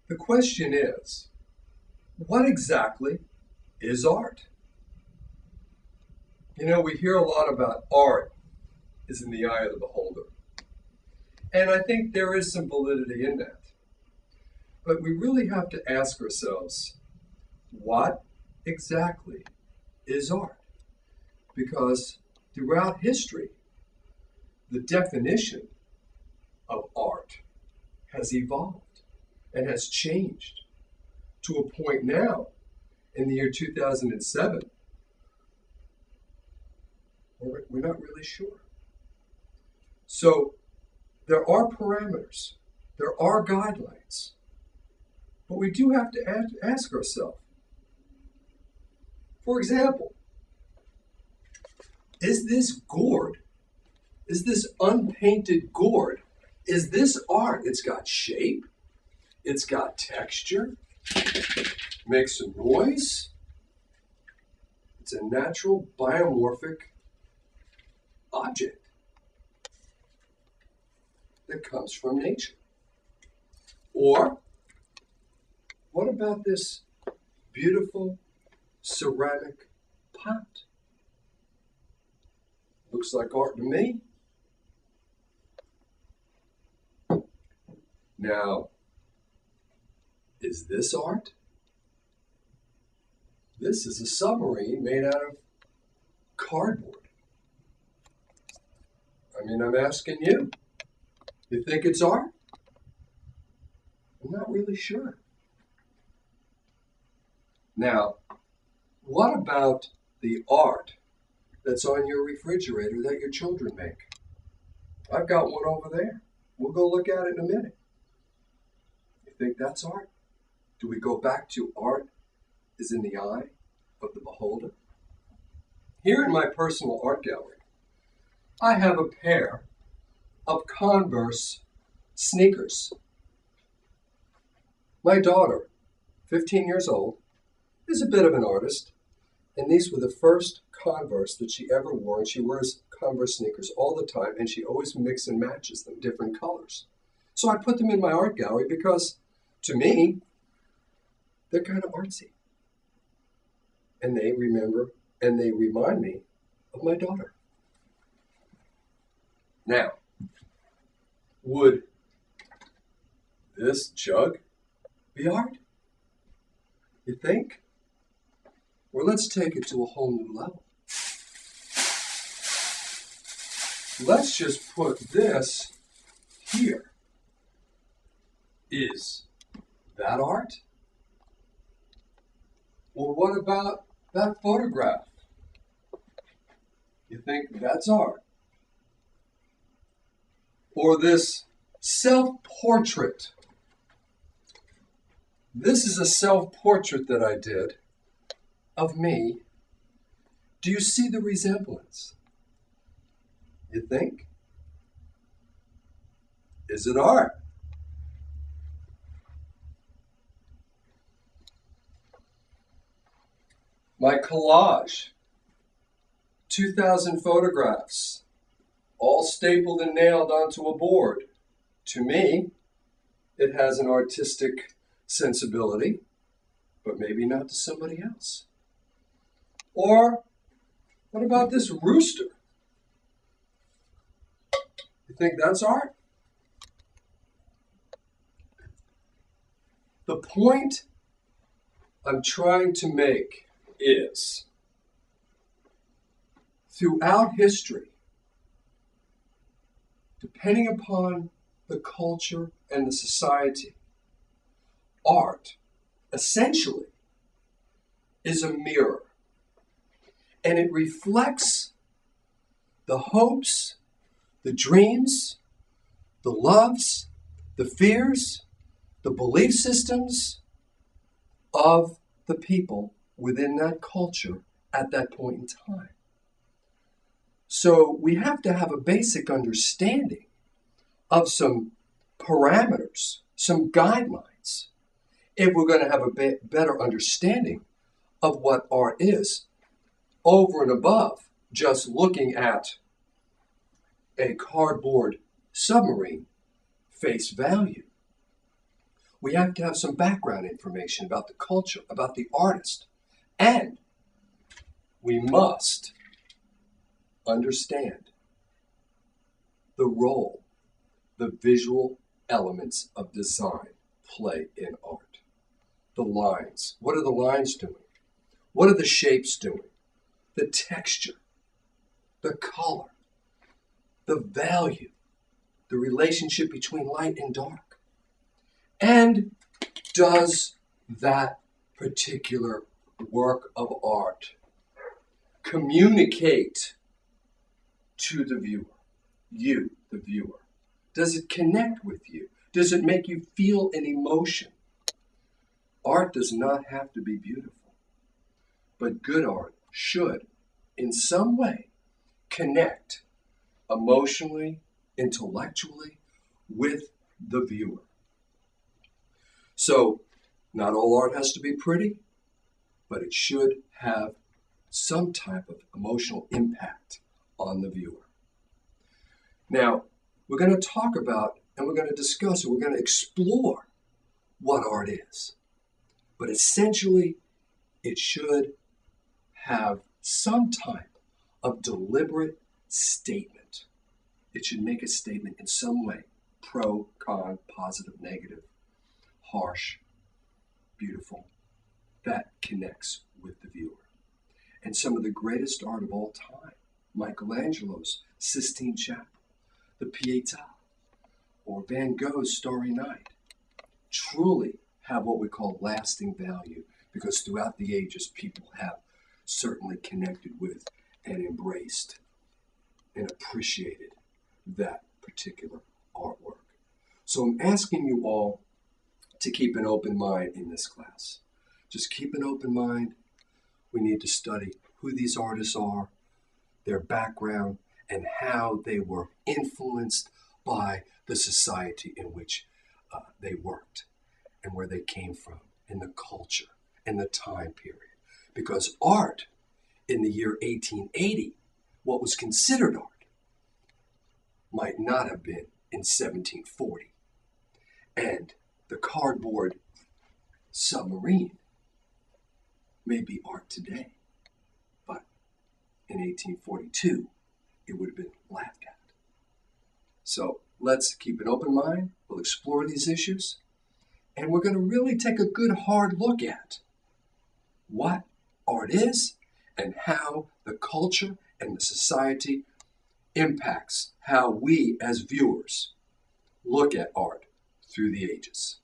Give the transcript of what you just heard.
The question is, what exactly is art? You know, we hear a lot about art is in the eye of the beholder. And I think there is some validity in that. But we really have to ask ourselves, what exactly is art? Because throughout history, the definition of art has evolved and has changed to a point now in the year 2007 where we're not really sure. So there are parameters, there are guidelines, but we do have to ask ourselves, for example, is this gourd, is this unpainted gourd, is this art? It's got shape, it's got texture, makes a noise. It's a natural biomorphic object that comes from nature. Or what about this beautiful ceramic pot? Looks like art to me. Now, is this art? This is a submarine made out of cardboard. I mean, I'm asking you. You think it's art? I'm not really sure. Now, what about the art that's on your refrigerator that your children make? I've got one over there. We'll go look at it in a minute. You think that's art? Do we go back to art is in the eye of the beholder? Here in my personal art gallery, I have a pair of Converse sneakers. My daughter, 15 years old, is a bit of an artist, and these were the first Converse that she ever wore, and she wears Converse sneakers all the time, and she always mixes and matches them, different colors. So I put them in my art gallery because, to me, they're kind of artsy. And they remind me of my daughter. Now, would this jug be art? You think? Well, let's take it to a whole new level. Let's just put this here. Is that art? Well, what about that photograph? You think that's art? Or this self-portrait. This is a self-portrait that I did of me. Do you see the resemblance? You think? Is it art? My collage, 2,000 photographs, all stapled and nailed onto a board. To me, it has an artistic sensibility, but maybe not to somebody else. Or what about this rooster? You think that's art? The point I'm trying to make is, throughout history, depending upon the culture and the society, art essentially is a mirror, and it reflects the hopes, the dreams, the loves, the fears, the belief systems of the people within that culture at that point in time. So we have to have a basic understanding of some parameters, some guidelines, if we're going to have a better understanding of what art is, over and above just looking at a cardboard submarine face value. We have to have some background information about the culture, about the artist. And we must understand the role the visual elements of design play in art. The lines. What are the lines doing? What are the shapes doing? The texture, the color, the value, the relationship between light and dark. And does that particular work of art communicate to the viewer, you, the viewer? Does it connect with you? Does it make you feel an emotion? Art does not have to be beautiful, but good art should, in some way, connect emotionally, intellectually with the viewer. So, not all art has to be pretty, but it should have some type of emotional impact on the viewer. Now, we're going to talk about, and we're going to discuss, and we're going to explore what art is. But essentially, it should have some type of deliberate statement. It should make a statement in some way, pro, con, positive, negative, harsh, beautiful, that connects with the viewer. And some of the greatest art of all time, Michelangelo's Sistine Chapel, the Pietà, or Van Gogh's Starry Night, truly have what we call lasting value, because throughout the ages, people have certainly connected with and embraced and appreciated that particular artwork. So I'm asking you all to keep an open mind in this class. Just keep an open mind. We need to study who these artists are, their background, and how they were influenced by the society in which they worked and where they came from, and the culture and the time period. Because art in the year 1880, what was considered art, might not have been in 1740. And the cardboard submarine may be art today, but in 1842, it would have been laughed at. So let's keep an open mind. We'll explore these issues, and we're going to really take a good hard look at what art is and how the culture and the society impacts how we as viewers look at art through the ages.